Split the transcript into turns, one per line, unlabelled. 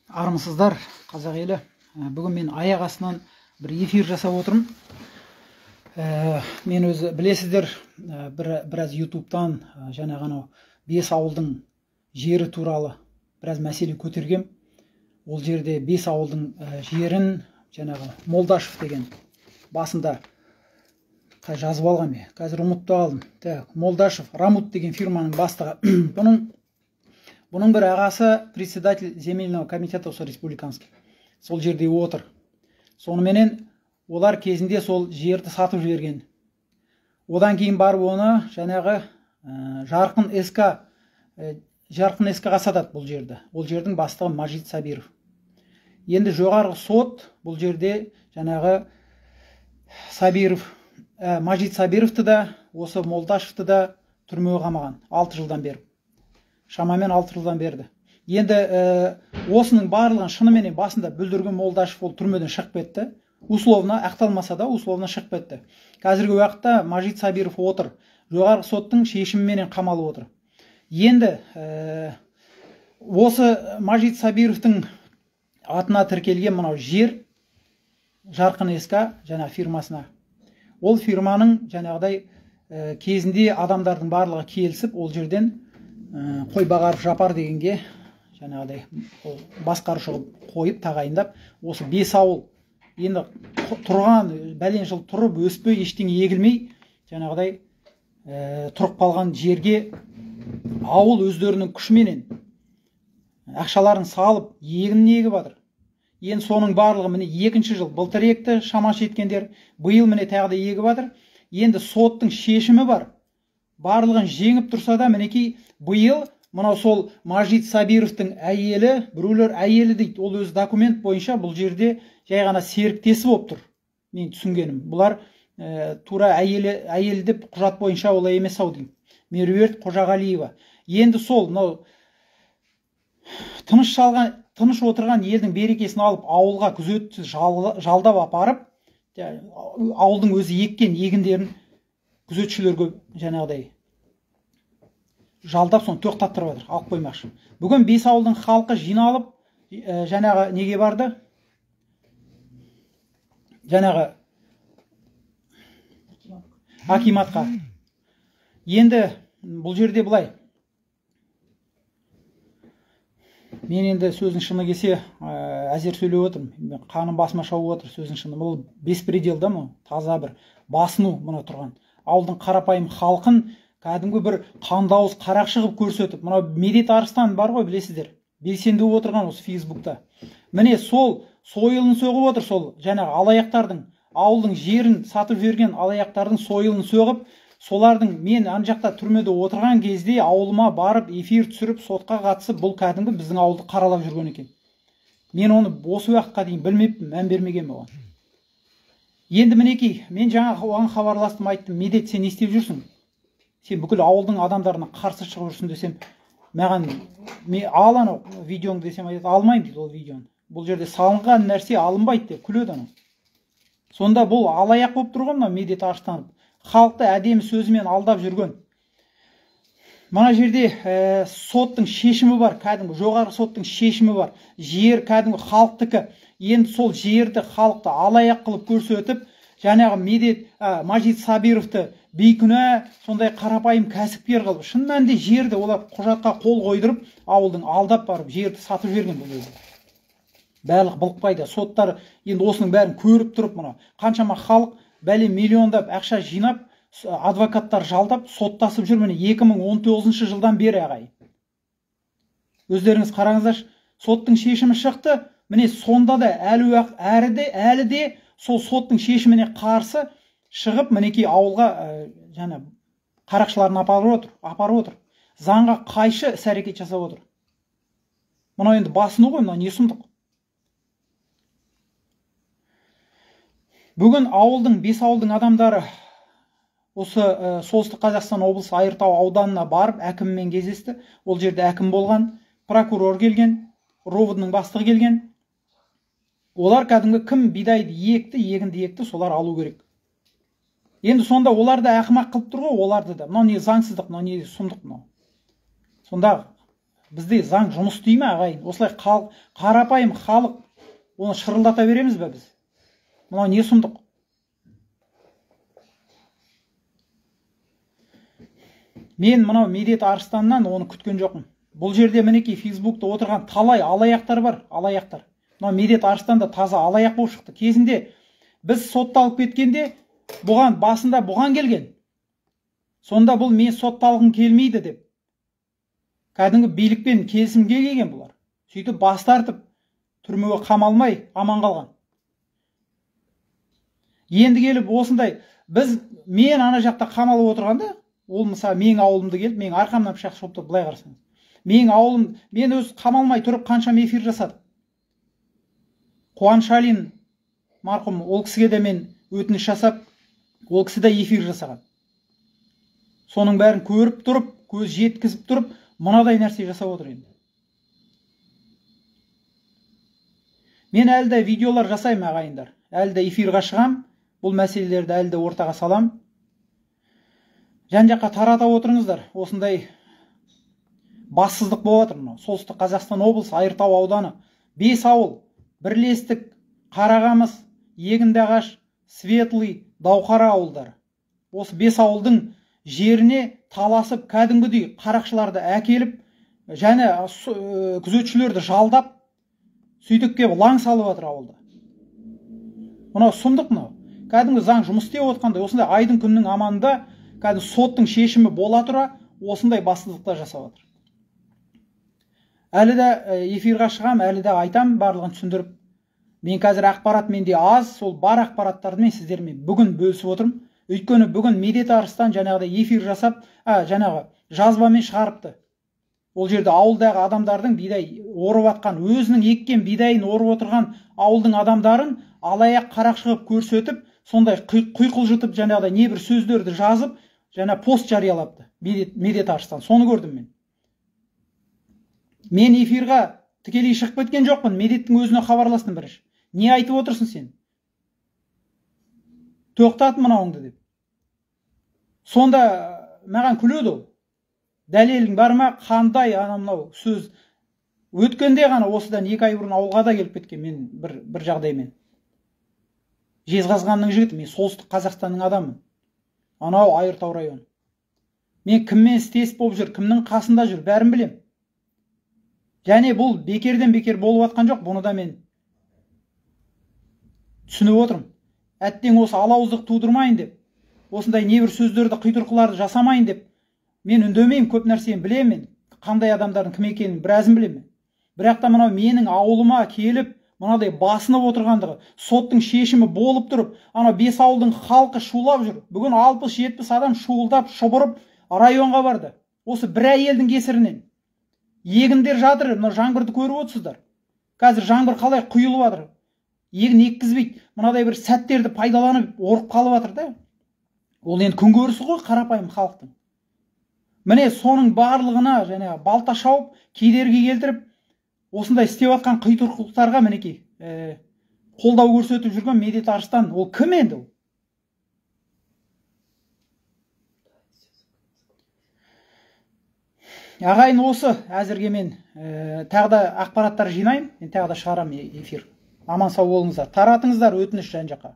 Армысыздар, қазақ елі. Бүгін мен аяқ астынан бір эфир жасап отырмын. Мен өзі білесіздер, біраз ютубтан жаңағы бес ауылдың жері туралы біраз мәселе көтергем. Ол жерде бес ауылдың жерін жаңағы Молдашев деген басында жазып алған мен. Қазір ұмытып қалдым. Молдашев Рамут деген фирманың бастығы. Бұның бір ағасы председатель земельного комитета осы республиканский. Сол жерде отыр. Соныменен олар кезінде сол жерді сатып жіберген. Одан кейін барып оны жаңағы Жарқын СК-ға сатады бұл жерді. Ол жердің бастығы Мажит Сабиров. Енді жоғарғы сот бұл жерде жаңағы Мажит Сабировты да, осы Молдашевты да түрмеге қамаған 6 жылдан беріп. Шамамен 6 жылдан берді. Енді осының барлығын шынымен басында бүлдірген Молдашев ол түрмеден шығып кетті. Условно, ақталмаса да условно шығып кетті. Қазіргі уақытта Мажит Сабиров отыр. Жоғарғы соттың шешіміменен қамалып отыр. Енді осы Мажит Сабировтың атына тіркелген мынау жер Жарқын СК жаңа фирмасына. Ол фирманың жаңағыдай кезінде адамдардың барлығы келісіп, ол жерден қой бағарып жапар дегенге жаңағыдай басқарушы қойып тағайындап, осы бес ауыл енді тұрған бәлен жыл тұрып өспей ештеңе егілмей жаңағыдай тұрып қалған жерге ауыл өздерінің күшіменен ақшаларын салып егін егіп жатыр. Енді соның барлығы міне екінші жыл былтыр екті шамасы жеткендер, биыл міне тағы да егіп жатыр. Енді соттың шешімі бар. Барлығын жеңіп тұрса да мінекей биыл мынау сол Мажит Сабировтың әйелі, біреулер әйелі дейді, ол өз документ бойынша бұл жерде жай ғана серіктесі болып тұр. Мен түсінгенім. Бұлар тура әйелі деп құжат бойынша олай емес ау деймін. Меруерт Қожағалиева. Енді сол мынау тыныш отырған елдің берекесін алып ауылға күзетсіз жалдап апарып, ауылдың өзі еккен егіндерін күзетшілерге жаңағыдай жалдап соны тоқтаттырып жатыр, алып қоймақшы. Бүгін бес ауылдың халқы жиналып жаңағы неге барды? Жаңағы акиматқа. Енді бұл жерде былай. Мен енді сөздің шыны келсе әзер сөйлеп отырмын. Қаным басыма шауып отыр сөздің шыны. Бұл беспредел да мұ? Таза бір басыну мұна тұрған. Ауылдың қарапайым халқын кәдімгі бір қандауыз қарақшы қылып көрсетіп, мынау Медет Арыстан бар ғой, білесіздер, белсенді отырған осы Фейсбукта. Міне сол сойылын соғып отыр, сол жаңағы алаяқтардың, ауылдың жерін сатып жіберген алаяқтардың сойылын соғып, солардың мен ана жақта түрмеде отырған кезде ауылыма барып эфир түсіріп сотқа қатысып, бұл кәдімгі біздің ауылды қаралап жүрген екен. Мен оны осы уақытқа дейін білмеппін, мән бермеген оған. Енді мінекей, мен жаңа оған хабарластым, айттым, Медет, сен не істеп жүрсің? Сен бүкіл ауылдың адамдарына қарсы шығып жүрсің десем, маған ал анау видеоңды десем, алмаймын дейді ол видеоны. Бұл жерде салынған нәрсе алынбайды деп күледі анау. Сонда бұл алаяқ болып тұрған мына Медет Арыстанов. Халықты әдемі сөзімен алдап жүрген. Мына жерде соттың шешімі бар, кәдімгі жоғарғы соттың шешімі бар. Жер кәдімгі халықтікі. Енді сол жерді халықты алаяқ қылып көрсетіп, жаңағы Мажит Сабировты бейкүнә сондай қарапайым кәсіпкер қылып, шын мәнінде жерді олар құжатқа қол қойдырып, ауылдың алдап барып жерді сатып жіберген бұл жерде. Барлық былықпайды. Соттар енді осының бәрін көріп тұрып, мына қаншама халық бәле миллиондап ақша жинап, адвокаттар жалдап, соттасып жүр міне 2019 жылдан бері ағай. Өздеріңіз қараңыздаршы, соттың шешімі шықты. Міне сонда да әлі де сол соттың шешіміне қарсы шығып, мінекей ауылға жаңа қарақшыларын апарып отыр. Заңға қайшы іс-әрекет жасап отыр. Мынау енді басыну ғой, мынау не сұмдық. Бүгін бес ауылдың адамдары осы Солтүстік Қазақстан облысы Айыртау ауданына барып, әкіммен кездесті. Ол жерде әкім болған, прокурор келген, ровдың бастығы келген. Олар кәдімгі кім бидайды екті, егінді екті, солар алу керек. Енді сонда оларды ақымақ қылып тұр ғой, оларды да. Мынау не заңсыздық, мынау не сұмдық мынау. Сонда Бізде заң жұмыс істей ме ағайын? Осылай қарапайым халық оны шырылдата береміз бе біз? Мынау не сұмдық? Мен мынау Медет Арыстаннан оны күткен жоқпын. Бұл жерде мінекей Фейсбукта отырған талай алаяқтар бар, алаяқтар. Мынау Медет Арыстан да таза алаяқ болып шықты. Кезінде біз сотталып кеткенде басында бұған келген. Сонда бұл мен сотталғым келмейді деп. Кәдімгі билікпен келісімге келген бұлар. Сөйтіп бас тартып, түрмеге қамалмай аман қалған. Енді келіп осындай, мен ана жақта қамалып отырғанда, ол мысалы менің ауылымды келіп, менің арқамнан пышақ шоқты былай қарасаңыз. Менің ауылым, мен өз қамалмай тұрып қанша эфир жасадым. Қуаншалин марқұм, ол кісіге де мен өтініш жасап, ол кісі де эфир жасаған. Соның бәрін көріп тұрып, көз жеткізіп тұрып, мынадай нәрсе жасап отыр енді. Мен әлі де видеолар жасаймын ағайындар. Әлі де эфирға шығам, бұл мәселелерді әлі де ортаға салам. Жан-жаққа тарата отырыңыздар. Осындай бассыздық болып жатыр. Солтүстік Қазақстан облысы Айыртау ауданы 5 ауыл: Бірлестік, Қарағамыс, Егіндіағаш, Светлый, Дауқара ауылдары. Осы 5 ауылдың жеріне таласып, кәдімгідей қарақшыларды әкеліп, және күзетшілерді жалдап, сөйтіп кеп лаң салып жатыр ауылда. Мынау сұмдық мынау. Кәдімгі заң жұмыс істеп отқандай, осындай айдың күннің аманында, кәдімгі соттың шешімі бола тұра, осындай бассыздықтар жасап жатыр. Әлі де эфирға шығам, әлі де айтам, барлығын түсіндіріп. Мен қазір ақпарат менде аз, сол бар ақпараттарды мен сіздермен бүгін бөлісіп отырмын. Өйткені бүгін Медет Арыстан жаңағыдай эфир жасап, жаңағы жазбамен шығарыпты. Ол жерде ауылдағы адамдардың бидай орып атқан, өзінің еккен бидайын орып отырған ауылдың адамдарын алаяқ қарақшы қылып көрсетіп, сондай құйқылжытып жаңағыдай небір сөздерді жазып, жаңа пост жариялапты Медет Арыстан. Соны көрдім мен. Мен эфирға тікелей шығып кеткен жоқпын. Медеттің өзіне хабарластым бірінші. Не айтып отырсың сен? Тоқтат мынауыңды деп. Сонда маған күледі ол. Дәлелің бар ма? Қандай мынау сөз? Өткенде ғана осыдан 2 ай бұрын ауылға да келіп кеткен мен бір жағдаймен. Жезқазғанның жігіті, мен солтүстік Қазақстанның адамын. Анау Айыртау районы. Мен кіммен істес болып жүр, кімнің қасында жүр, бәрін білем. Және бұл бекерден бекер болып атқан жоқ, бұны да мен түсініп отырмын. Әттең осы алауыздық тудырмайын деп, осындай небір сөздерді, қитұрқыларды жасамайын деп, мен үндемеймін, көп нәрсені білемін, қандай адамдардың кім екенін біразын білемін. Бірақ та мынау менің ауылыма келіп, мынадай басынып отырғандығы, соттың шешімі болып тұрып, ана 5 ауылдың халқы шулап жүр. Бүгін 60-70 адам шуылдап, шұбырып районға барды. Осы бір әйелдің кесірінен. Егіндер жатыр, мына жаңбырды көріп отырсыздар. Қазір жаңбыр қалай құйылып жатыр. Егін еккізбейді, мынадай бір сәттерді пайдаланып орып қалып жатыр да. Ол енді күнкөрісі ғой қарапайым халықтың. Міне соның барлығына және балта шауып, кедергі келтіріп, осындай істеп жатқан қитұрқылықтарға мінекей қолдау көрсетіп жүрген Медет Арыстан, ол кім енді ол? Ағайын, осы әзірге мен тағы да ақпараттар жинаймын, мен тағы да шығарам эфир. Аман сау болыңыздар, таратыңыздар өтініш жан жаққа.